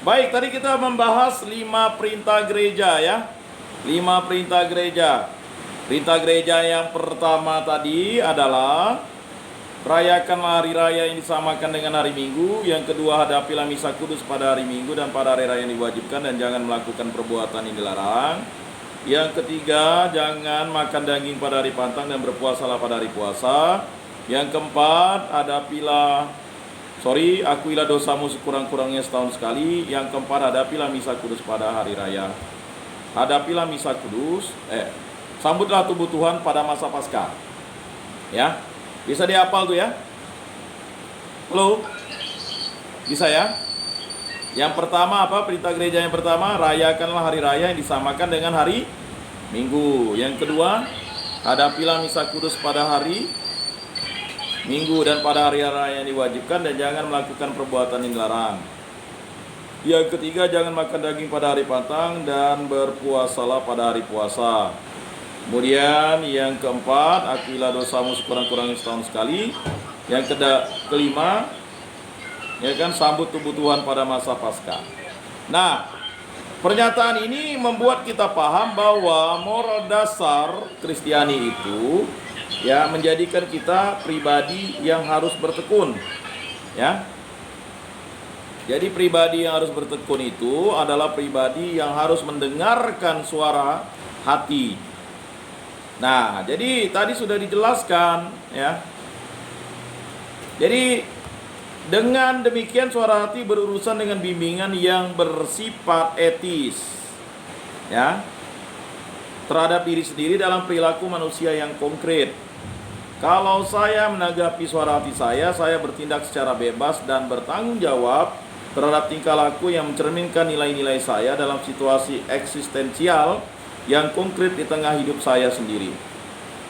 Baik, tadi kita membahas 5 perintah gereja ya. 5 perintah gereja. Perintah gereja yang pertama tadi adalah rayakanlah hari raya yang disamakan dengan hari Minggu. Yang kedua, hadapilah misa kudus pada hari Minggu dan pada hari raya yang diwajibkan, dan jangan melakukan perbuatan yang dilarang. Yang ketiga, jangan makan daging pada hari pantang dan berpuasalah pada hari puasa. Yang keempat, akuilah dosamu sekurang-kurangnya setahun sekali. Yang keempat, hadapilah misa kudus pada hari raya. Hadapilah misa kudus, sambutlah tubuh Tuhan pada masa Paskah. Ya, bisa dihafal tuh ya. Halo, bisa ya? Yang pertama apa? Perintah gereja yang pertama, rayakanlah hari raya yang disamakan dengan hari Minggu. Yang kedua, hadapilah misa kudus pada hari Minggu dan pada hari raya yang diwajibkan, dan jangan melakukan perbuatan yang dilarang. Yang ketiga, jangan makan daging pada hari pantang dan berpuasalah pada hari puasa. Kemudian yang keempat, akuilah dosamu sekurang-kurangnya setahun sekali. Yang kelima, sambut tubuh Tuhan pada masa Paskah. Nah, pernyataan ini membuat kita paham bahwa moral dasar Kristiani itu menjadikan kita pribadi yang harus bertekun. Ya. Jadi pribadi yang harus bertekun itu adalah pribadi yang harus mendengarkan suara hati. Nah, jadi tadi sudah dijelaskan ya. Jadi dengan demikian suara hati berurusan dengan bimbingan yang bersifat etis. Ya. Terhadap diri sendiri dalam perilaku manusia yang konkret. Kalau saya menanggapi suara hati saya bertindak secara bebas dan bertanggung jawab terhadap tingkah laku yang mencerminkan nilai-nilai saya dalam situasi eksistensial yang konkret di tengah hidup saya sendiri.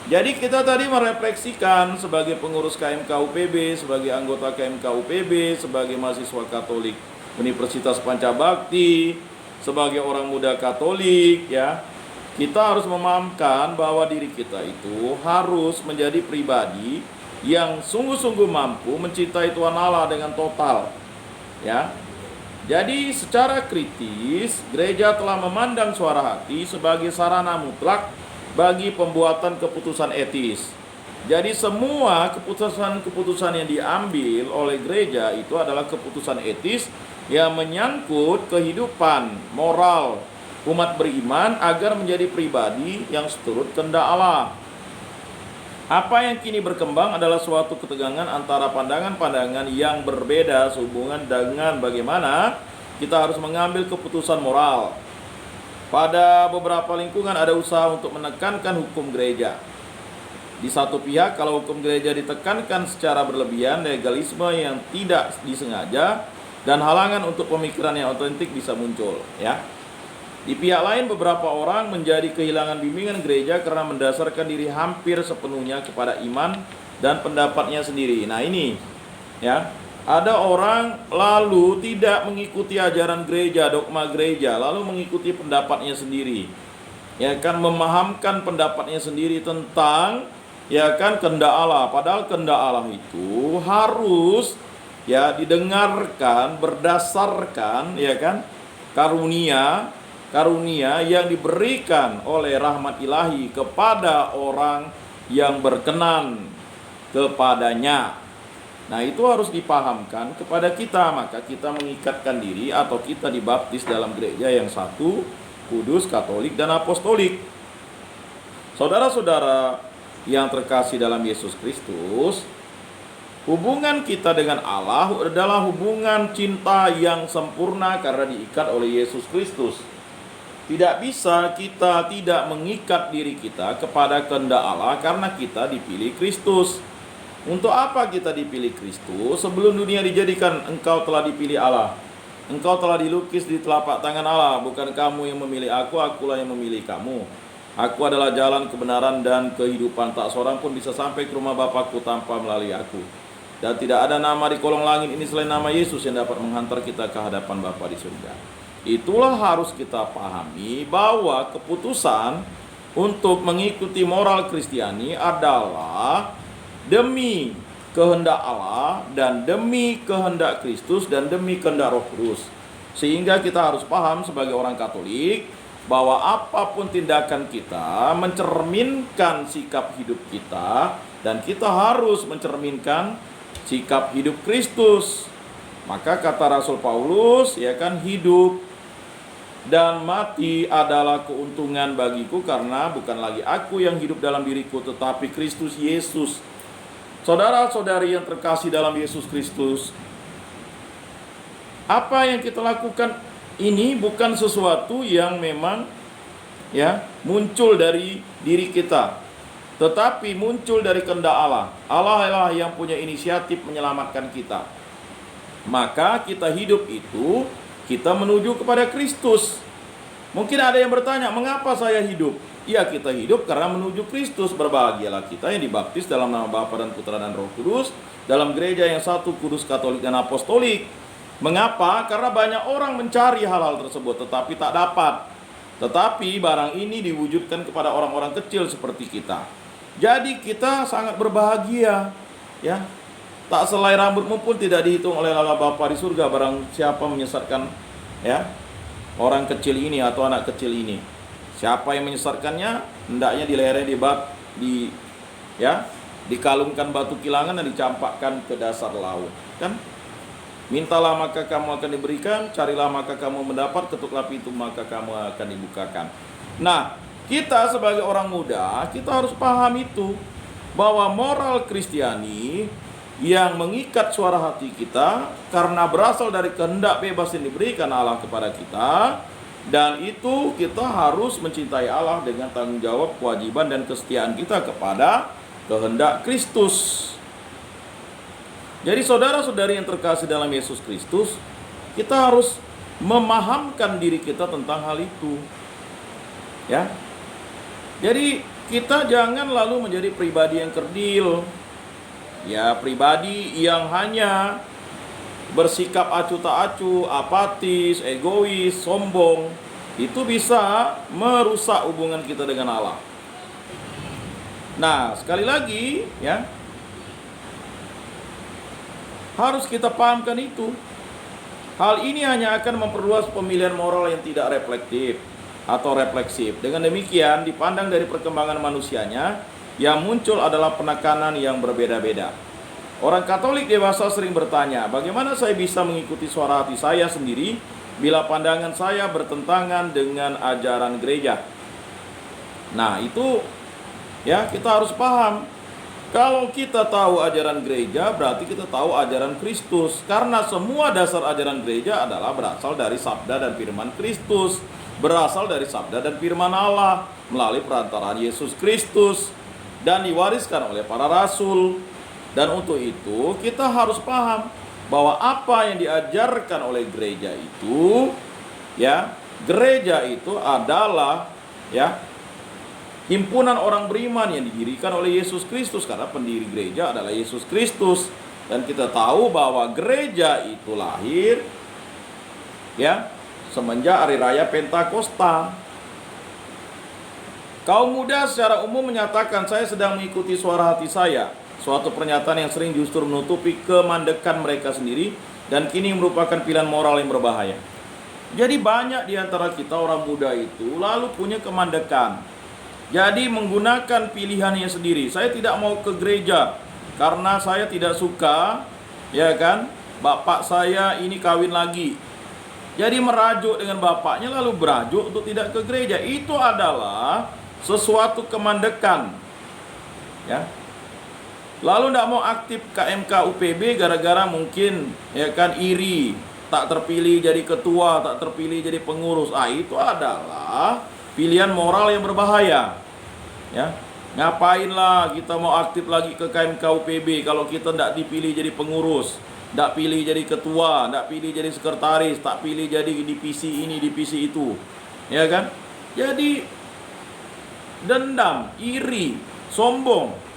Jadi kita tadi merefleksikan sebagai pengurus KMK UPB, sebagai anggota KMK UPB, sebagai mahasiswa Katolik Universitas Pancabakti, sebagai orang muda Katolik ya. Kita harus memahamkan bahwa diri kita itu harus menjadi pribadi yang sungguh-sungguh mampu mencintai Tuhan Allah dengan total. Ya. Jadi secara kritis, gereja telah memandang suara hati sebagai sarana mutlak bagi pembuatan keputusan etis. Jadi semua keputusan-keputusan yang diambil oleh gereja itu adalah keputusan etis yang menyangkut kehidupan moral umat beriman agar menjadi pribadi yang seturut kehendak Allah. Apa yang kini berkembang adalah suatu ketegangan antara pandangan-pandangan yang berbeda sehubungan dengan bagaimana kita harus mengambil keputusan moral. Pada beberapa lingkungan ada usaha untuk menekankan hukum gereja. Di satu pihak, kalau hukum gereja ditekankan secara berlebihan, legalisme yang tidak disengaja dan halangan untuk pemikiran yang otentik bisa muncul, ya. Di pihak lain, beberapa orang menjadi kehilangan bimbingan gereja karena mendasarkan diri hampir sepenuhnya kepada iman dan pendapatnya sendiri. Nah ini ya, ada orang lalu tidak mengikuti ajaran gereja, dogma gereja, lalu mengikuti pendapatnya sendiri. Memahamkan pendapatnya sendiri tentang kehendak Allah. Padahal kehendak Allah itu harus didengarkan berdasarkan karunia yang diberikan oleh rahmat ilahi kepada orang yang berkenan kepadanya. Nah itu harus dipahamkan kepada kita. Maka kita mengikatkan diri atau kita dibaptis dalam gereja yang satu, kudus, katolik, dan apostolik. Saudara-saudara yang terkasih dalam Yesus Kristus, hubungan kita dengan Allah adalah hubungan cinta yang sempurna karena diikat oleh Yesus Kristus. Tidak bisa kita tidak mengikat diri kita kepada kehendak Allah karena kita dipilih Kristus. Untuk apa kita dipilih Kristus? Sebelum dunia dijadikan, engkau telah dipilih Allah. Engkau telah dilukis di telapak tangan Allah. Bukan kamu yang memilih aku, akulah yang memilih kamu. Aku adalah jalan, kebenaran, dan kehidupan. Tak seorang pun bisa sampai ke rumah Bapakku tanpa melalui aku. Dan tidak ada nama di kolong langit ini selain nama Yesus yang dapat menghantar kita ke hadapan Bapa di surga. Itulah harus kita pahami bahwa keputusan untuk mengikuti moral Kristiani adalah demi kehendak Allah dan demi kehendak Kristus dan demi kehendak Roh Kudus. Sehingga kita harus paham sebagai orang Katolik bahwa apapun tindakan kita mencerminkan sikap hidup kita, dan kita harus mencerminkan sikap hidup Kristus. Maka kata Rasul Paulus, ya kan, hidup dan mati adalah keuntungan bagiku, karena bukan lagi aku yang hidup dalam diriku, tetapi Kristus Yesus. Saudara-saudari yang terkasih dalam Yesus Kristus, apa yang kita lakukan ini bukan sesuatu yang memang muncul dari diri kita, tetapi muncul dari kehendak Allah. Allah lah yang punya inisiatif menyelamatkan kita. Maka kita hidup itu, kita menuju kepada Kristus. Mungkin ada yang bertanya, mengapa saya hidup? Ya, kita hidup karena menuju Kristus. Berbahagialah kita yang dibaptis dalam nama Bapa dan Putra dan Roh Kudus, dalam gereja yang satu, kudus, katolik, dan apostolik. Mengapa? Karena banyak orang mencari hal-hal tersebut tetapi tak dapat. Tetapi barang ini diwujudkan kepada orang-orang kecil seperti kita. Jadi kita sangat berbahagia, ya. Tak selai rambutmu pun tidak dihitung oleh Allah Bapa di surga barang siapa menyesatkan, ya, orang kecil ini atau anak kecil ini. Siapa yang menyesatkannya, hendaknya dilereh, dikalungkan batu kilangan dan dicampakkan ke dasar laut. Kan? Mintalah maka kamu akan diberikan, carilah maka kamu mendapat, ketuklah pintu maka kamu akan dibukakan. Nah, kita sebagai orang muda, kita harus paham itu, bahwa moral Kristiani yang mengikat suara hati kita karena berasal dari kehendak bebas yang diberikan Allah kepada kita. Dan itu kita harus mencintai Allah dengan tanggung jawab, kewajiban, dan kesetiaan kita kepada kehendak Kristus. Jadi saudara-saudari yang terkasih dalam Yesus Kristus, kita harus memahamkan diri kita tentang hal itu, ya. Jadi kita jangan lalu menjadi pribadi yang kerdil, ya, pribadi yang hanya bersikap acuh tak acuh, apatis, egois, sombong. Itu bisa merusak hubungan kita dengan Allah. Nah, sekali lagi, ya, harus kita pahamkan itu. Hal ini hanya akan memperluas pemilihan moral yang tidak reflektif atau refleksif. Dengan demikian, dipandang dari perkembangan manusianya, yang muncul adalah penekanan yang berbeda-beda. Orang Katolik dewasa sering bertanya, bagaimana saya bisa mengikuti suara hati saya sendiri bila pandangan saya bertentangan dengan ajaran gereja? Nah, itu, ya, kita harus paham. Kalau kita tahu ajaran gereja, berarti kita tahu ajaran Kristus. Karena semua dasar ajaran gereja adalah berasal dari sabda dan firman Kristus, berasal dari sabda dan firman Allah melalui perantaraan Yesus Kristus, dan diwariskan oleh para rasul. Dan untuk itu kita harus paham bahwa apa yang diajarkan oleh gereja itu, ya, gereja itu adalah, ya, himpunan orang beriman yang didirikan oleh Yesus Kristus, karena pendiri gereja adalah Yesus Kristus. Dan kita tahu bahwa gereja itu lahir, ya, semenjak hari raya Pentakosta. Kaum muda secara umum menyatakan, saya sedang mengikuti suara hati saya. Suatu pernyataan yang sering justru menutupi kemandekan mereka sendiri dan kini merupakan pilihan moral yang berbahaya. Jadi banyak di antara kita orang muda itu lalu punya kemandekan. Jadi menggunakan pilihannya sendiri. Saya tidak mau ke gereja karena saya tidak suka, ya kan, bapak saya ini kawin lagi. Jadi merajuk dengan bapaknya lalu berajuk untuk tidak ke gereja. Itu adalah sesuatu kemandekan, ya. Lalu tidak mau aktif KMK UPB gara-gara mungkin, ya kan, iri, tak terpilih jadi ketua, tak terpilih jadi pengurus. Itu adalah pilihan moral yang berbahaya, ya. Ngapainlah kita mau aktif lagi ke KMK UPB kalau kita tidak dipilih jadi pengurus, tidak pilih jadi ketua, tidak pilih jadi sekretaris, tak pilih jadi divisi ini, divisi itu, ya kan. Jadi dendam, iri, sombong.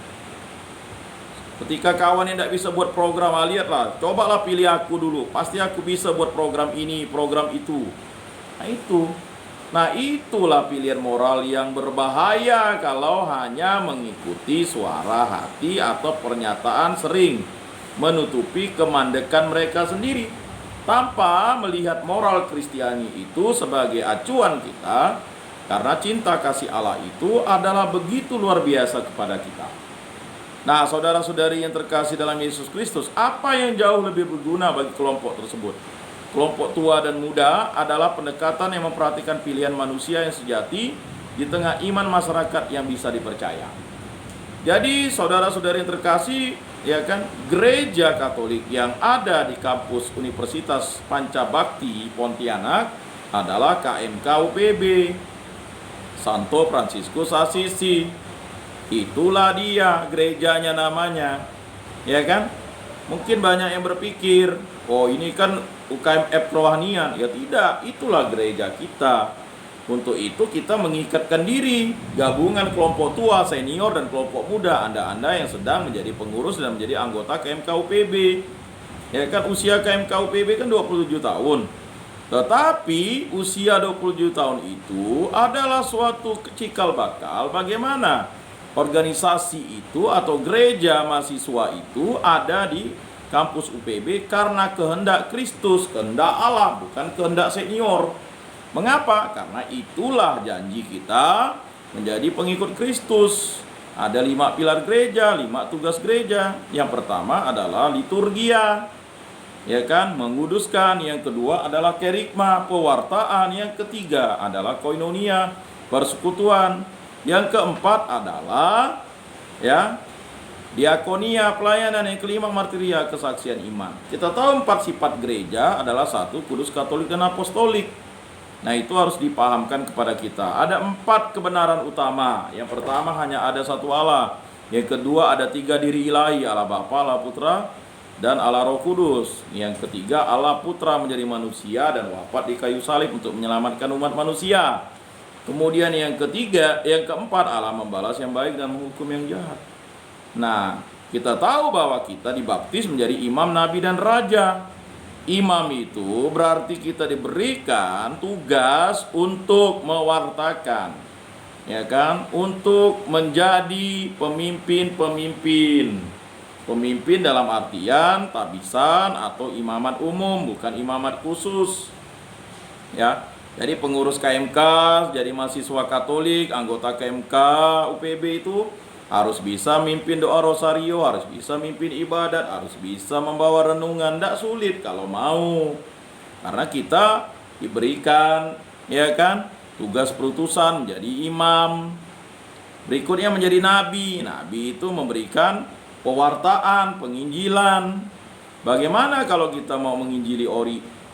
Ketika kawan yang tidak bisa buat program, lihatlah, cobalah pilih aku dulu, pasti aku bisa buat program ini, program itu. Nah itulah pilihan moral yang berbahaya kalau hanya mengikuti suara hati atau pernyataan sering menutupi kemandekan mereka sendiri. tanpa melihat moral Kristiani itu sebagai acuan kita, karena cinta kasih Allah itu adalah begitu luar biasa kepada kita. Nah, saudara-saudari yang terkasih dalam Yesus Kristus, apa yang jauh lebih berguna bagi kelompok tersebut? Kelompok tua dan muda adalah pendekatan yang memperhatikan pilihan manusia yang sejati di tengah iman masyarakat yang bisa dipercaya. Jadi, saudara-saudari yang terkasih, ya kan, gereja Katolik yang ada di kampus Universitas Pancabakti Pontianak adalah KMK UPB Santo Fransiskus Assisi. Itulah dia gerejanya namanya. Ya kan? Mungkin banyak yang berpikir, oh ini kan UKMF Kerohanian. Ya tidak, itulah gereja kita. Untuk itu kita mengikatkan diri, gabungan kelompok tua, senior, dan kelompok muda. Anda yang sedang menjadi pengurus dan menjadi anggota KMK UPB. Ya kan, usia KMK UPB kan 27 tahun. Tetapi usia 27 tahun itu adalah suatu cikal bakal bagaimana organisasi itu atau gereja mahasiswa itu ada di kampus UPB karena kehendak Kristus, kehendak Allah, bukan kehendak senior. Mengapa? Karena itulah janji kita menjadi pengikut Kristus. Ada 5 pilar gereja, 5 tugas gereja. Yang pertama adalah liturgia, ya kan, menguduskan. Yang kedua adalah kerikma, pewartaan. Yang ketiga adalah koinonia, persekutuan. Yang keempat adalah ya diakonia, pelayanan. Yang kelima martiria, kesaksian iman. Kita tahu 4 sifat gereja adalah 1, kudus, katolik, dan apostolik. Nah, itu harus dipahamkan kepada kita. Ada 4 kebenaran utama. Yang pertama, hanya ada satu Allah. Yang kedua, ada 3 diri ilahi, Allah Bapa, Allah Putra, dan Allah Roh Kudus. Yang ketiga, Allah Putra menjadi manusia dan wafat di kayu salib untuk menyelamatkan umat manusia. Kemudian yang keempat, Allah membalas yang baik dan menghukum yang jahat. Nah, kita tahu bahwa kita dibaptis menjadi imam, nabi, dan raja. Imam itu berarti kita diberikan tugas untuk mewartakan, ya kan, untuk menjadi pemimpin. Pemimpin dalam artian tabisan atau imamat umum, bukan imamat khusus. Ya. Jadi pengurus KMK, jadi mahasiswa Katolik, anggota KMK UPB itu harus bisa mimpin doa rosario, harus bisa mimpin ibadat, harus bisa membawa renungan. Tidak sulit kalau mau. Karena kita diberikan, ya kan, tugas perutusan menjadi imam. Berikutnya menjadi nabi. Nabi itu memberikan pewartaan, penginjilan. Bagaimana kalau kita mau menginjili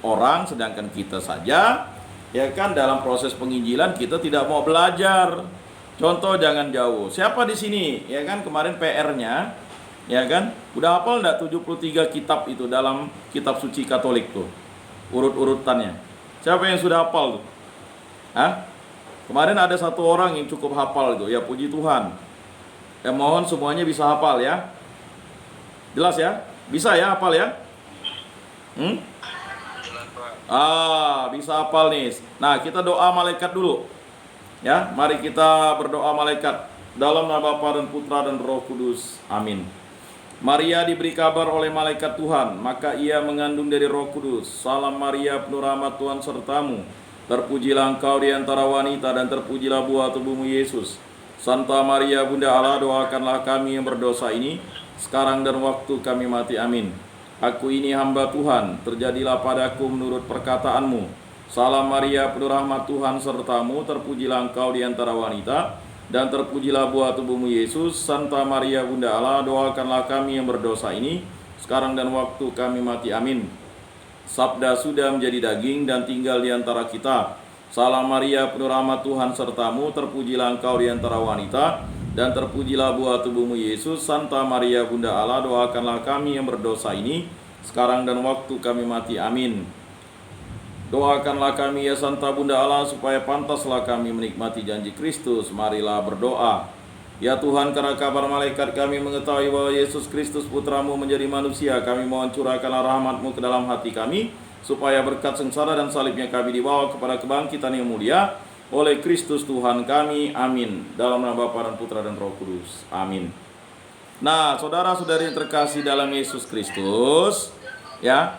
orang sedangkan kita saja, ya kan, dalam proses penginjilan kita tidak mau belajar. Contoh jangan jauh. Siapa di sini? Ya kan, kemarin PR-nya, ya kan, udah hafal enggak 73 kitab itu dalam kitab suci Katolik tuh? Urut-urutannya. Siapa yang sudah hafal tuh? Hah? Kemarin ada satu orang yang cukup hafal itu. Ya puji Tuhan. Ya mohon semuanya bisa hafal ya. Jelas ya? Bisa ya hafal ya? Bisa hafal nih. Nah, kita doa malaikat dulu. Ya, mari kita berdoa malaikat dalam nama Bapa dan Putra dan Roh Kudus. Amin. Maria diberi kabar oleh malaikat Tuhan, maka ia mengandung dari Roh Kudus. Salam Maria, penuh rahmat, Tuhan sertamu. Terpujilah engkau di antara wanita dan terpujilah buah tubuhmu Yesus. Santa Maria Bunda Allah, doakanlah kami yang berdosa ini sekarang dan waktu kami mati. Amin. Aku ini hamba Tuhan, terjadilah padaku menurut perkataanmu. Salam Maria, penuh rahmat, Tuhan sertamu, terpujilah engkau di antara wanita, dan terpujilah buah tubuhmu Yesus. Santa Maria Bunda Allah, doakanlah kami yang berdosa ini, sekarang dan waktu kami mati. Amin. Sabda sudah menjadi daging dan tinggal di antara kita. Salam Maria, penuh rahmat, Tuhan sertamu, terpujilah engkau di antara wanita, dan terpujilah buah tubuhmu Yesus. Santa Maria Bunda Allah, doakanlah kami yang berdosa ini, sekarang dan waktu kami mati. Amin. Doakanlah kami ya Santa Bunda Allah, supaya pantaslah kami menikmati janji Kristus. Marilah berdoa. Ya Tuhan, karena kabar malaikat kami mengetahui bahwa Yesus Kristus Putramu menjadi manusia, kami mohon curahkanlah rahmat-Mu ke dalam hati kami, supaya berkat sengsara dan salibnya kami dibawa kepada kebangkitan yang mulia oleh Kristus Tuhan kami. Amin. Dalam nama Bapa dan Putra dan Roh Kudus. Amin. Nah, saudara-saudari yang terkasih dalam Yesus Kristus, ya,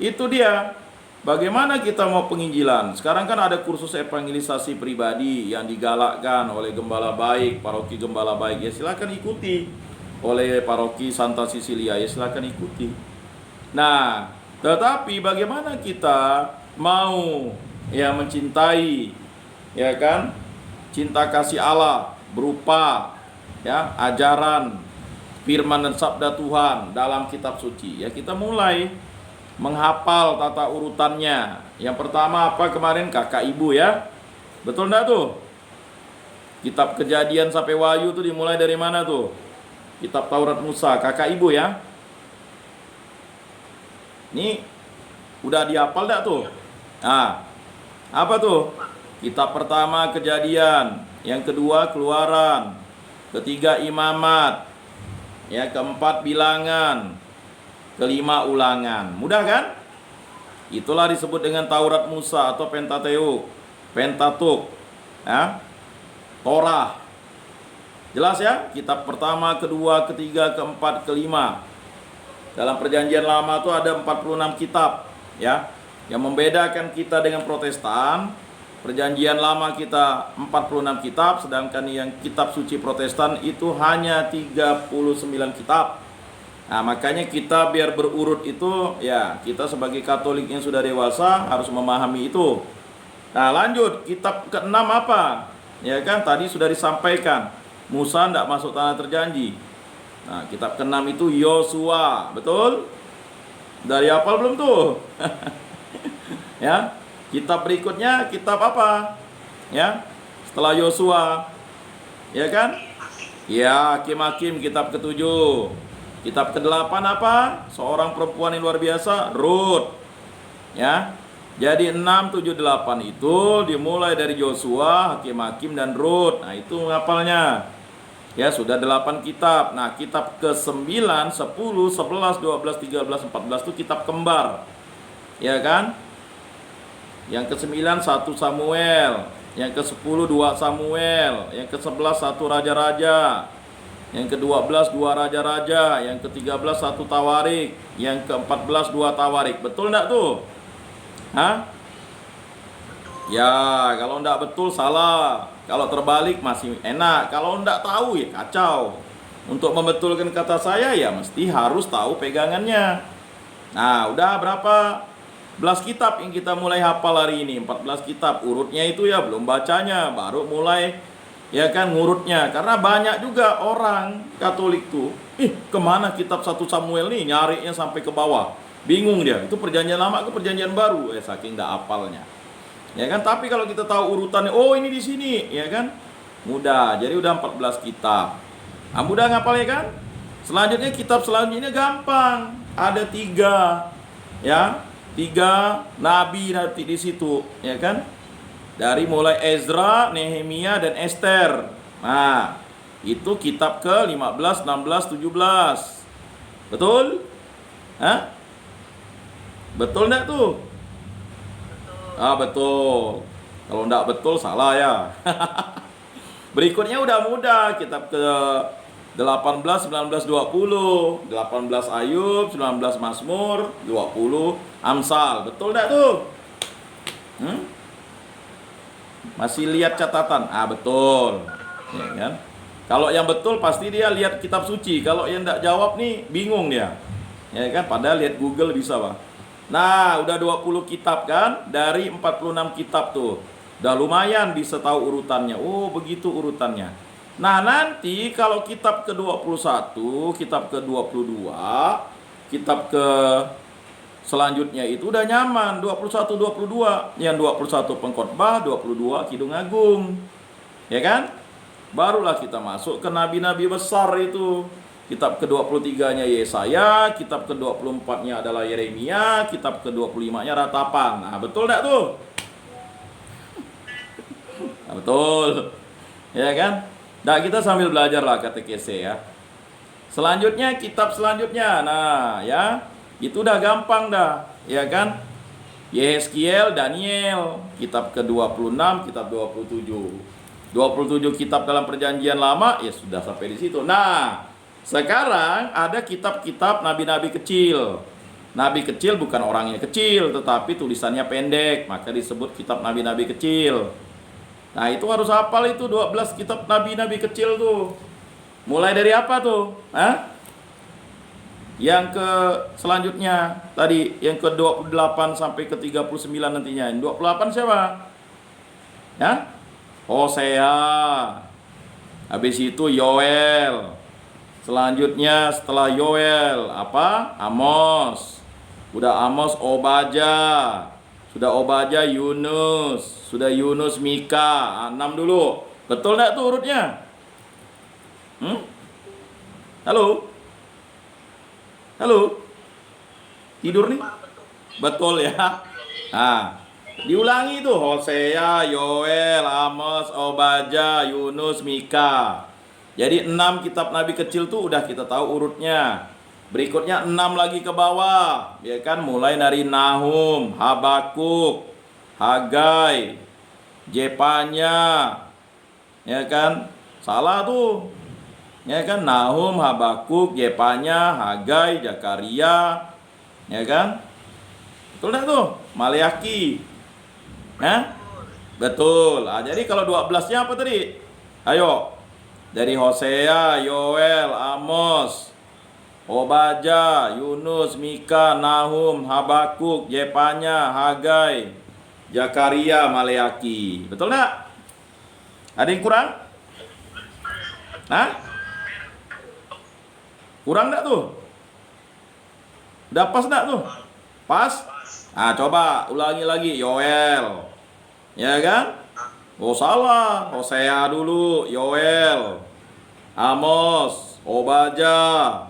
Itu dia. Bagaimana kita mau penginjilan? Sekarang kan ada kursus evangelisasi pribadi yang digalakkan oleh gembala baik, paroki gembala baik. Ya silakan ikuti. Oleh paroki Santa Cecilia, ya silakan ikuti. Nah, tetapi bagaimana kita mau ya mencintai, ya kan? Cinta kasih Allah berupa ya ajaran firman dan sabda Tuhan dalam kitab suci. Ya kita mulai menghafal tata urutannya. Yang pertama apa kemarin? Kakak ibu ya. Betul enggak tuh? Kitab Kejadian sampai Wahyu tuh dimulai dari mana tuh? Kitab Taurat Musa, kakak ibu ya. Ini udah dihafal enggak tuh? Nah, apa tuh? Kitab pertama Kejadian, yang kedua Keluaran, ketiga Imamat, ya keempat Bilangan, kelima Ulangan. Mudah kan? Itulah disebut dengan Taurat Musa atau Pentateuch, ya, Torah. Jelas ya? Kitab pertama, kedua, ketiga, keempat, kelima. Dalam Perjanjian Lama itu ada 46 kitab, ya. Yang membedakan kita dengan Protestan, Perjanjian Lama kita 46 kitab, sedangkan yang kitab suci Protestan itu hanya 39 kitab. Nah, makanya kita biar berurut itu, ya kita sebagai Katolik yang sudah dewasa harus memahami itu. Nah, lanjut, kitab ke-6 apa? Ya kan, tadi sudah disampaikan, Musa tidak masuk tanah terjanji. Nah, kitab ke-6 itu Yosua, betul? Dari hafal belum tuh? Ya, kitab berikutnya kitab apa? Ya, setelah Yosua, ya kan? Ya, Hakim-Hakim kitab ke-7. Kitab ke-8 apa? Seorang perempuan yang luar biasa, Rut. Ya. Jadi 6, 7, 8 itu dimulai dari Yosua, Hakim-Hakim dan Rut. Nah, itu ngapalnya. Ya, sudah 8 kitab. Nah, kitab ke-9, 10, 11, 12, 13, 14 itu kitab kembar. Ya kan? Yang ke-9 1 Samuel, yang ke-10 2 Samuel, yang ke-11 1 Raja-Raja, yang ke-12 2 Raja-Raja, yang ke-13 1 Tawarik, yang ke-14 2 Tawarik. Betul enggak tuh? Hah? Ya, kalau enggak betul salah. Kalau terbalik masih enak. Kalau enggak tahu ya kacau. Untuk membetulkan kata saya ya mesti harus tahu pegangannya. Nah, udah berapa 11 kitab yang kita mulai hafal hari ini. 14 kitab. Urutnya itu ya belum bacanya, baru mulai ya kan ngurutnya. Karena banyak juga orang Katolik tuh, kemana kitab 1 Samuel nih, nyarinya sampai ke bawah. Bingung dia, itu perjanjian lama ke perjanjian baru, saking gak hafalnya. Ya kan, tapi kalau kita tahu urutannya, oh ini di sini, ya kan? Mudah. Jadi udah 14 kitab. Ah, mudah ngapal ya kan? Selanjutnya kitab selanjutnya gampang. Ada 3. Ya. 3 nabi nanti di situ, ya kan? Dari mulai Ezra, Nehemia dan Esther. Nah, itu kitab ke-15, 16, 17. Betul? Hah? Betul enggak tuh? Betul. Ah, betul. Kalau enggak betul salah ya. Berikutnya udah mudah, kitab ke 18, 19, 20, 18 Ayub, 19 Mazmur, 20 Amsal. Betul enggak tuh? Masih lihat catatan? Ah, betul. Ya kan? Kalau yang betul pasti dia lihat kitab suci. Kalau yang enggak jawab nih bingung dia. Ya kan? Padahal lihat Google bisa, Pak. Nah, udah 20 kitab kan? Dari 46 kitab tuh. Udah lumayan bisa tahu urutannya. Oh, begitu urutannya. Nah, nanti kalau kitab ke-21, kitab ke-22, kitab ke selanjutnya itu udah nyaman, 21, 22. Yang 21 Pengkhotbah, 22 Kidung Agung. Ya kan? Barulah kita masuk ke nabi-nabi besar itu. Kitab ke-23-nya Yesaya, kitab ke-24-nya adalah Yeremia, kitab ke-25-nya Ratapan. Nah, betul enggak tuh? Nah, betul. Ya kan? Nah, kita sambil belajar lah katekese ya. Selanjutnya, kitab selanjutnya. Nah, ya. Itu udah gampang dah. Ya kan? Yehezkiel, Daniel. Kitab ke-26, kitab 27. 27 kitab dalam perjanjian lama, ya sudah sampai di situ. Nah, sekarang ada kitab-kitab nabi-nabi kecil. Nabi kecil bukan orangnya kecil, tetapi tulisannya pendek, maka disebut kitab nabi-nabi kecil. Nah, itu harus hafal itu 12 kitab nabi-nabi kecil tuh. Mulai dari apa tuh? Hah? Yang ke selanjutnya tadi, yang ke 28 sampai ke 39 nantinya. 28 siapa? Ya? Hosea. Habis itu Yoel. Selanjutnya setelah Yoel apa? Amos. Udah Amos Obadya. Sudah Obadya Yunus. Sudah Yunus Mika. 6 dulu. Betul enggak tuh urutnya? Halo? Halo? Tidur nih? Betul ya. Nah, diulangi tuh. Hosea, Yoel, Amos, Obadya, Yunus, Mika. Jadi 6 kitab nabi kecil tuh udah kita tahu urutnya. Berikutnya 6 lagi ke bawah, ya kan? Mulai dari Nahum, Habakuk, Hagai, Jepanya, ya kan? Salah tuh, ya kan? Nahum, Habakuk, Jepanya, Hagai, Zakaria, ya kan? Betul dah tuh, Maleaki, ya? Betul. Nah, jadi kalau 12-nya apa tadi? Ayo, dari Hosea, Yoel, Amos, Obadya, Yunus, Mika, Nahum, Habakuk, Jepanya, Hagai, Zakaria, Maleaki. Betul enggak? Ada yang kurang? Hah? Kurang enggak tuh? Udah pas enggak tuh? Pas? Nah, coba ulangi lagi. Yoel, ya kan? Oh salah, Hosea dulu, Yoel, Amos, Obadya,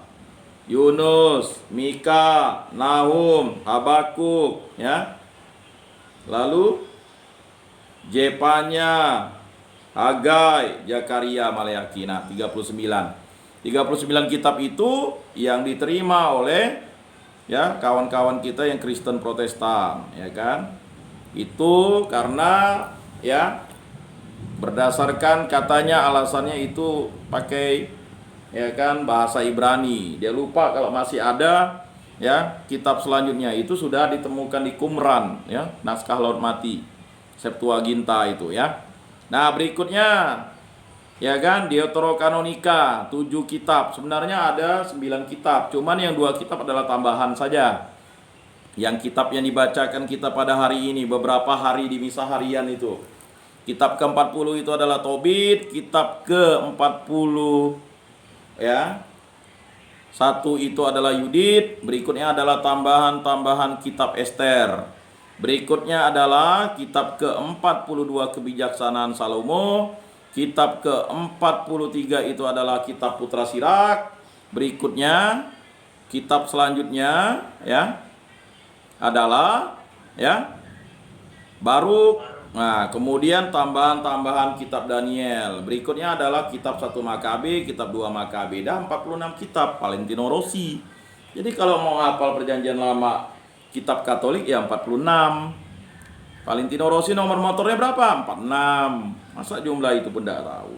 Yunus, Mika, Nahum, Habakuk, ya. Lalu Jepanya, Hagai, Zakaria, Maleaki. Nah, 39. 39 kitab itu yang diterima oleh ya kawan-kawan kita yang Kristen Protestan, ya kan? Itu karena ya berdasarkan katanya alasannya itu pakai ya kan bahasa Ibrani. Dia lupa kalau masih ada ya kitab selanjutnya itu sudah ditemukan di Qumran ya, naskah Laut Mati, Septuaginta itu ya. Nah, berikutnya ya kan Deuterokanonika 7 kitab. Sebenarnya ada 9 kitab, cuman yang 2 kitab adalah tambahan saja. Yang kitab yang dibacakan kita pada hari ini, beberapa hari di misa harian itu. Kitab ke-40 itu adalah Tobit, kitab ke-40 ya. 1 itu adalah Yudit, berikutnya adalah tambahan-tambahan kitab Ester. Berikutnya adalah kitab ke-42 Kebijaksanaan Salomo, kitab ke-43 itu adalah kitab Putra Sirak. Berikutnya kitab selanjutnya ya adalah ya Baruk. Nah, kemudian tambahan-tambahan kitab Daniel. Berikutnya adalah kitab 1 Makabe, kitab 2 Makabe. Dan 46 kitab Valentino Rossi. Jadi kalau mau hafal perjanjian lama kitab Katolik ya 46. Valentino Rossi nomor motornya berapa? 46. Masa jumlah itu pun tidak tahu.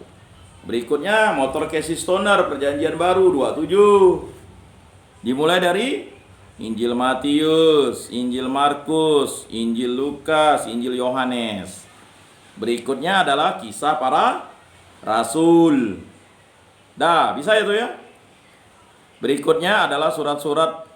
Berikutnya motor Casey Stoner perjanjian baru 27. Dimulai dari Injil Matius, Injil Markus, Injil Lukas, Injil Yohanes. Berikutnya adalah kisah para rasul. Dah, bisa itu ya? Berikutnya adalah surat-surat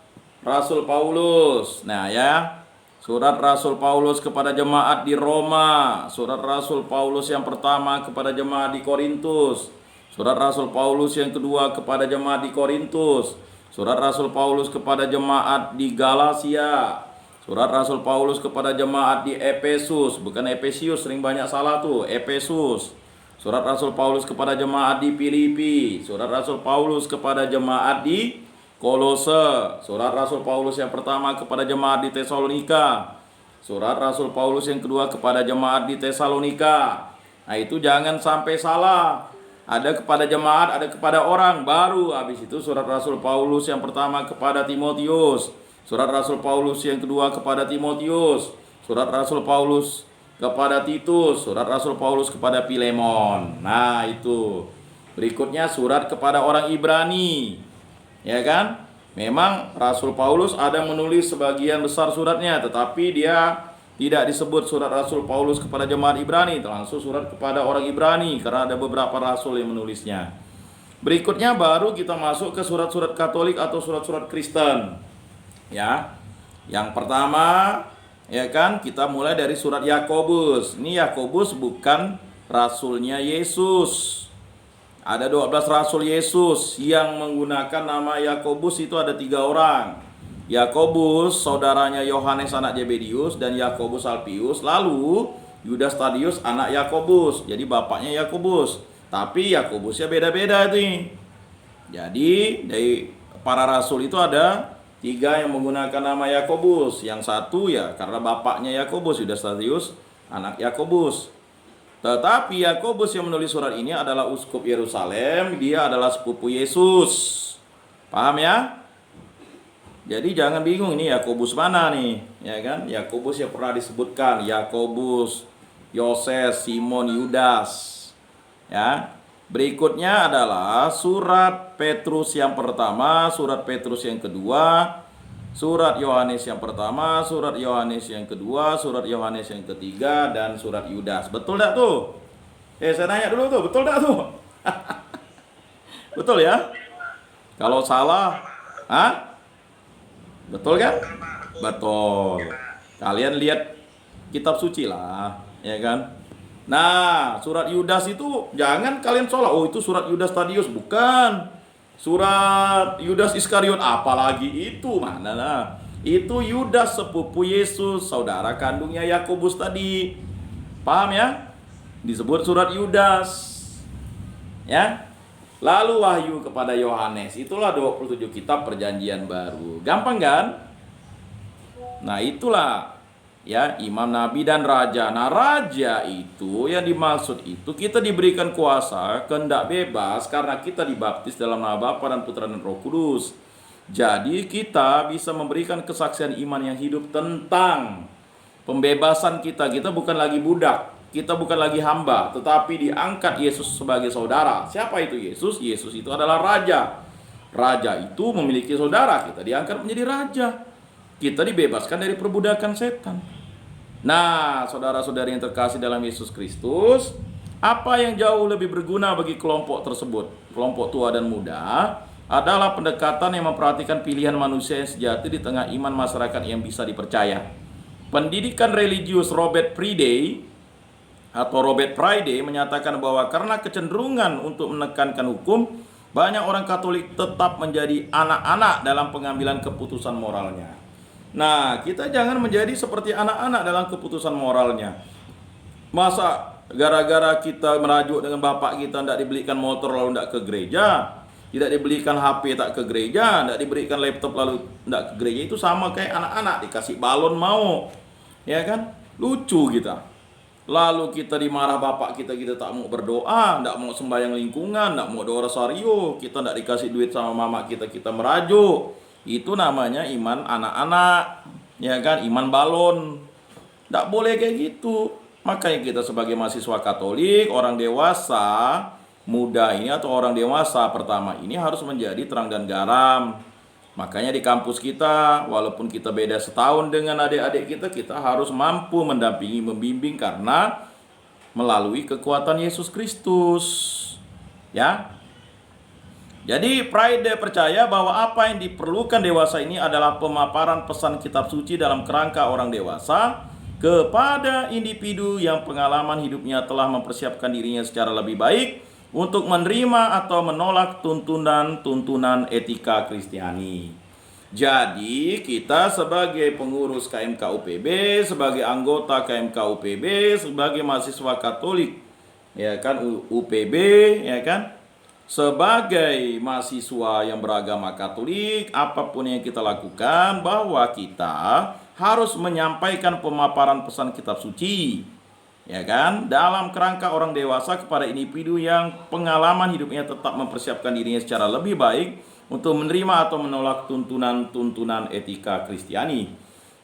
Rasul Paulus. Nah ya, surat Rasul Paulus kepada jemaat di Roma, surat Rasul Paulus yang pertama kepada jemaat di Korintus, surat Rasul Paulus yang kedua kepada jemaat di Korintus, surat Rasul Paulus kepada jemaat di Galatia, surat Rasul Paulus kepada jemaat di Efesus, bukan Efesius, sering banyak salah tuh, Efesus. Surat Rasul Paulus kepada jemaat di Filipi, surat Rasul Paulus kepada jemaat di Kolose, surat Rasul Paulus yang pertama kepada jemaat di Tesalonika, surat Rasul Paulus yang kedua kepada jemaat di Tesalonika. Nah, itu jangan sampai salah. Ada kepada jemaat, ada kepada orang baru. Habis itu surat Rasul Paulus yang pertama kepada Timotius, surat Rasul Paulus yang kedua kepada Timotius, surat Rasul Paulus kepada Titus, surat Rasul Paulus kepada Filemon. Nah, itu. Berikutnya surat kepada orang Ibrani. Ya kan? Memang Rasul Paulus ada menulis sebagian besar suratnya, tetapi dia tidak disebut surat Rasul Paulus kepada jemaat Ibrani, langsung surat kepada orang Ibrani, karena ada beberapa rasul yang menulisnya. Berikutnya baru kita masuk ke surat-surat Katolik atau surat-surat Kristen. Ya. Yang pertama, ya kan, kita mulai dari surat Yakobus. Ini Yakobus bukan rasulnya Yesus. Ada 12 rasul Yesus yang menggunakan nama Yakobus itu ada 3 orang. Yakobus, saudaranya Yohanes anak Zebedius, dan Yakobus Alpius. Lalu Yudas Tadius anak Yakobus. Jadi bapaknya Yakobus. Tapi Yakobusnya beda-beda itu. Jadi dari para rasul itu ada 3 yang menggunakan nama Yakobus. Yang satu ya karena bapaknya Yakobus, Yudas Tadius anak Yakobus. Tetapi Yakobus yang menulis surat ini adalah uskup Yerusalem, dia adalah sepupu Yesus. Paham ya? Jadi jangan bingung ini Yakobus mana nih, ya kan? Yakobus yang pernah disebutkan, Yakobus, Yoses, Simon, Yudas. Ya. Berikutnya adalah surat Petrus yang pertama, surat Petrus yang kedua, surat Yohanes yang pertama, surat Yohanes yang kedua, surat Yohanes yang ketiga, dan surat Yudas. Betul tak tuh? Saya nanya dulu tuh, betul tak tuh? Betul ya? Kalau salah, betul kan? Betul. Kalian lihat kitab suci lah, ya kan? Nah, surat Yudas itu jangan kalian salah. Oh, itu surat Yudas Tadius, bukan. Surat Yudas Iskariot, apalagi itu mana lah. Itu Yudas sepupu Yesus, saudara kandungnya Yakobus tadi. Paham ya? Disebut surat Yudas. Ya. Lalu wahyu kepada Yohanes, itulah 27 kitab perjanjian baru. Gampang kan? Nah, itulah ya, imam, nabi, dan raja. Nah, raja itu yang dimaksud itu kita diberikan kuasa, kehendak bebas karena kita dibaptis dalam nama Bapa dan Putra dan Roh Kudus. Jadi kita bisa memberikan kesaksian iman yang hidup tentang pembebasan kita. Kita bukan lagi budak, kita bukan lagi hamba, tetapi diangkat Yesus sebagai saudara. Siapa itu Yesus? Yesus itu adalah raja. Raja itu memiliki saudara, kita diangkat menjadi raja. Kita dibebaskan dari perbudakan setan. Nah, saudara-saudari yang terkasih dalam Yesus Kristus, apa yang jauh lebih berguna bagi kelompok tersebut, kelompok tua dan muda, adalah pendekatan yang memperhatikan pilihan manusia yang sejati di tengah iman masyarakat yang bisa dipercaya. Pendidikan religius Robert Friday menyatakan bahwa karena kecenderungan untuk menekankan hukum, banyak orang Katolik tetap menjadi anak-anak dalam pengambilan keputusan moralnya. Nah, kita jangan menjadi seperti anak-anak dalam keputusan moralnya. Masa gara-gara kita merajuk dengan bapak kita tidak dibelikan motor lalu tidak ke gereja, tidak dibelikan HP tak ke gereja, tidak diberikan laptop lalu tidak ke gereja, itu sama kayak anak-anak dikasih balon mau. Ya kan? Lucu kita. Lalu kita dimarah bapak kita tak mau berdoa, tidak mau sembahyang lingkungan, tidak mau doa rosario, kita tidak dikasih duit sama mama kita merajuk. Itu namanya iman anak-anak, ya kan? Iman balon. Tidak boleh kayak gitu. Makanya kita sebagai mahasiswa Katolik, orang dewasa, muda ini atau orang dewasa pertama ini harus menjadi terang dan garam. Makanya di kampus kita, walaupun kita beda setahun dengan adik-adik kita harus mampu mendampingi, membimbing karena melalui kekuatan Yesus Kristus. Ya. Jadi Friday percaya bahwa apa yang diperlukan dewasa ini adalah pemaparan pesan kitab suci dalam kerangka orang dewasa kepada individu yang pengalaman hidupnya telah mempersiapkan dirinya secara lebih baik untuk menerima atau menolak tuntunan etika Kristiani. Jadi kita sebagai pengurus KMK UPB, sebagai anggota KMK UPB, sebagai mahasiswa Katolik, ya kan, UPB, ya kan, sebagai mahasiswa yang beragama Katolik, apapun yang kita lakukan, bahwa kita harus menyampaikan pemaparan pesan kitab suci, ya kan, dalam kerangka orang dewasa kepada individu yang pengalaman hidupnya tetap mempersiapkan dirinya secara lebih baik untuk menerima atau menolak tuntunan etika Kristiani.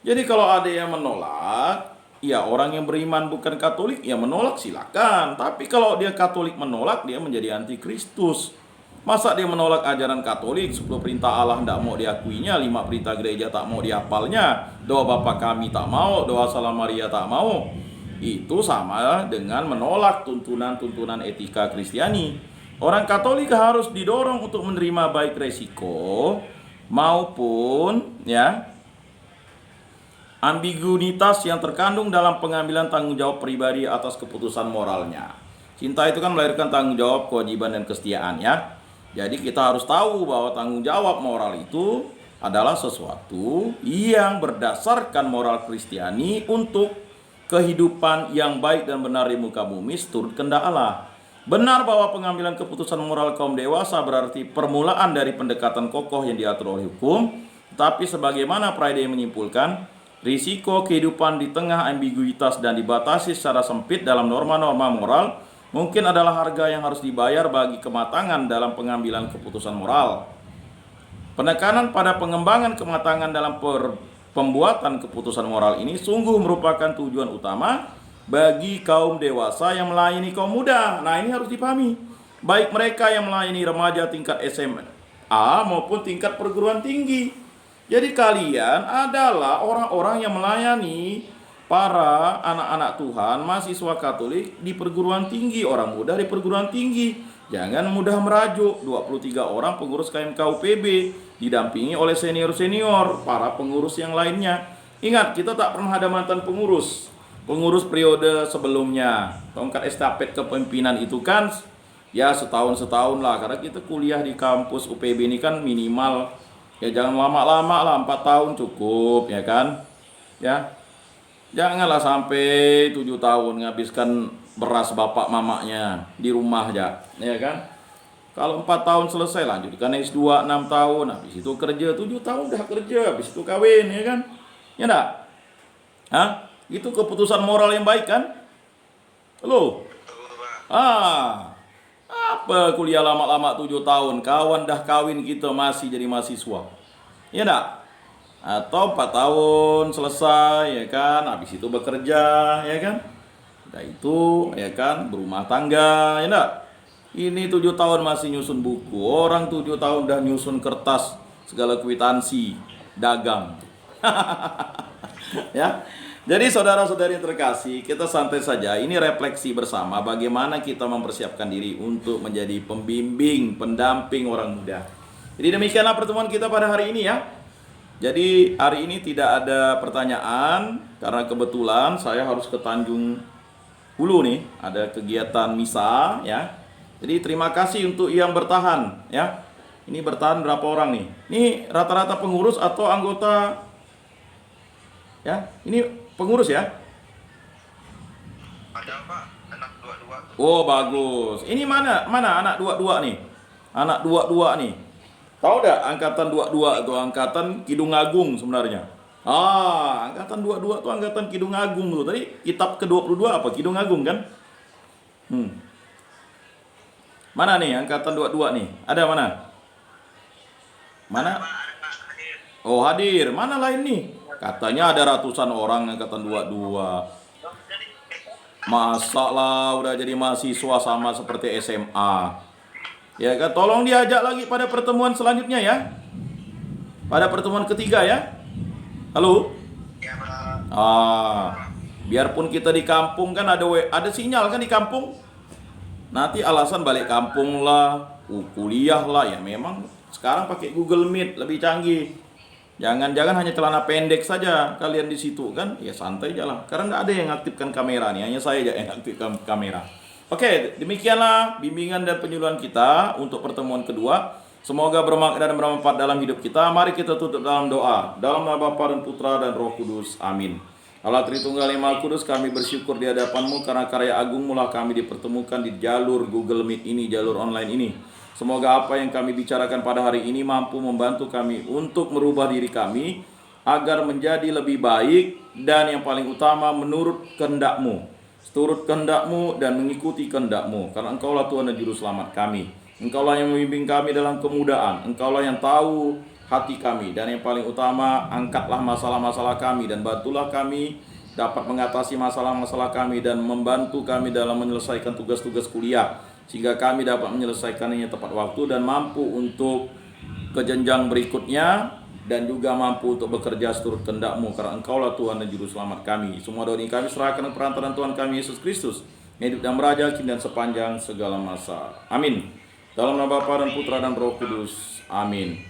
Jadi kalau ada yang menolak, ya orang yang beriman bukan Katolik, ya menolak silakan. Tapi kalau dia Katolik menolak, dia menjadi antikristus. Masa dia menolak ajaran Katolik, 10 perintah Allah tidak mau diakuinya, 5 perintah gereja tak mau dihafalnya, doa Bapa Kami tak mau, doa Salam Maria tak mau. Itu sama dengan menolak tuntunan-tuntunan etika Kristiani. Orang Katolik harus didorong untuk menerima baik resiko maupun ambiguitas yang terkandung dalam pengambilan tanggung jawab pribadi atas keputusan moralnya. Cinta itu kan melahirkan tanggung jawab, kewajiban, dan kesetiaan ya. Jadi kita harus tahu bahwa tanggung jawab moral itu adalah sesuatu yang berdasarkan moral Kristiani untuk kehidupan yang baik dan benar di muka bumi seturut kehendak Allah. Benar bahwa pengambilan keputusan moral kaum dewasa berarti permulaan dari pendekatan kokoh yang diatur oleh hukum. Tapi sebagaimana Friday menyimpulkan, risiko kehidupan di tengah ambiguitas dan dibatasi secara sempit dalam norma-norma moral mungkin adalah harga yang harus dibayar bagi kematangan dalam pengambilan keputusan moral. Penekanan pada pengembangan kematangan dalam pembuatan keputusan moral ini sungguh merupakan tujuan utama bagi kaum dewasa yang melayani kaum muda. Nah, ini harus dipahami. Baik mereka yang melayani remaja tingkat SMA maupun tingkat perguruan tinggi. Jadi kalian adalah orang-orang yang melayani para anak-anak Tuhan, mahasiswa Katolik di perguruan tinggi, orang muda di perguruan tinggi. Jangan mudah merajuk. 23 orang pengurus KMKUPB didampingi oleh senior-senior, para pengurus yang lainnya. Ingat, kita tak pernah ada mantan pengurus. Pengurus periode sebelumnya. Tongkat estafet kepemimpinan itu kan ya setahun-setahun lah. Karena kita kuliah di kampus UPB ini kan minimal ya jangan lama-lama lah, 4 tahun cukup ya kan. Ya. Janganlah sampai 7 tahun menghabiskan beras bapak mamanya di rumah aja, ya kan? Kalau 4 tahun selesai lanjutkan S2 6 tahun, habis itu kerja 7 tahun udah kerja, habis itu kawin, ya kan? Ya enggak? Hah? Itu keputusan moral yang baik kan? Halo? Apa kuliah lama-lama 7 tahun, kawan dah kawin kita masih jadi mahasiswa. Ya enggak? Atau 4 tahun selesai ya kan, habis itu bekerja ya kan, udah itu ya kan berumah tangga ya enggak. Ini 7 tahun masih nyusun buku, orang 7 tahun udah nyusun kertas segala kwitansi dagang. Ya. Jadi saudara-saudari terkasih, kita santai saja. Ini refleksi bersama bagaimana kita mempersiapkan diri untuk menjadi pembimbing, pendamping orang muda. Jadi demikianlah pertemuan kita pada hari ini ya. Jadi hari ini tidak ada pertanyaan karena kebetulan saya harus ke Tanjung Hulu nih, ada kegiatan misa ya. Jadi terima kasih untuk yang bertahan ya. Ini bertahan berapa orang nih? Ini rata-rata pengurus atau anggota? Ya, ini pengurus ya? Ada Pak, anak 22. Oh bagus. Ini mana anak 22 nih? Anak 22 nih. Tahu enggak angkatan 22 itu angkatan Kidung Agung sebenarnya. Angkatan 22 itu angkatan Kidung Agung dulu. Tadi kitab ke-22 apa? Kidung Agung kan? Mana nih angkatan 22 nih? Ada mana? Mana? Oh hadir. Mana lain nih? Katanya ada ratusan orang angkatan 22. Masa lah udah jadi mahasiswa sama seperti SMA. Ya kan, tolong diajak lagi pada pertemuan selanjutnya ya. Pada pertemuan ketiga ya. Halo? Biarpun kita di kampung kan ada sinyal kan di kampung. Nanti alasan balik kampung lah, kuliah lah ya memang sekarang pakai Google Meet lebih canggih. Jangan-jangan hanya celana pendek saja kalian di situ kan. Ya santai aja lah. Karena nggak ada yang aktifkan kamera nih, hanya saya aja yang aktifkan kamera. Oke, demikianlah bimbingan dan penyuluhan kita untuk pertemuan kedua. Semoga bermakna dan bermanfaat dalam hidup kita. Mari kita tutup dalam doa. Dalam nama Bapa dan Putra dan Roh Kudus. Amin. Allah Tritunggal yang Maha Kudus, kami bersyukur di hadapan-Mu karena karya agungmu lah kami dipertemukan di jalur Google Meet ini, jalur online ini. Semoga apa yang kami bicarakan pada hari ini mampu membantu kami untuk merubah diri kami agar menjadi lebih baik dan yang paling utama menurut kehendak-Mu. Turut kehendak-Mu dan mengikuti kehendak-Mu, karena Engkaulah Tuhan dan Juru Selamat kami. Engkaulah yang membimbing kami dalam kemudahan. Engkaulah yang tahu hati kami. Dan yang paling utama, angkatlah masalah-masalah kami dan bantulah kami dapat mengatasi masalah-masalah kami dan membantu kami dalam menyelesaikan tugas-tugas kuliah. sehingga kami dapat menyelesaikannya tepat waktu dan mampu untuk ke jenjang berikutnya, dan juga mampu untuk bekerja seturut kehendak-Mu, karena Engkaulah Tuhan dan Juru Selamat kami. Semua doa ini kami serahkan ke perantaraan Tuhan kami Yesus Kristus, yang hidup dan meraja kini dan sepanjang segala masa. Amin. Dalam nama Bapa dan Putra dan Roh Kudus. Amin.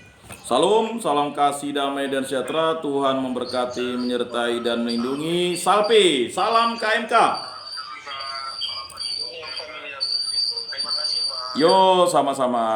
Salam, salam kasih, damai dan sejahtera. Tuhan memberkati, menyertai dan melindungi. Salpe, salam KMK. Terima kasih Pak. Yo, sama-sama.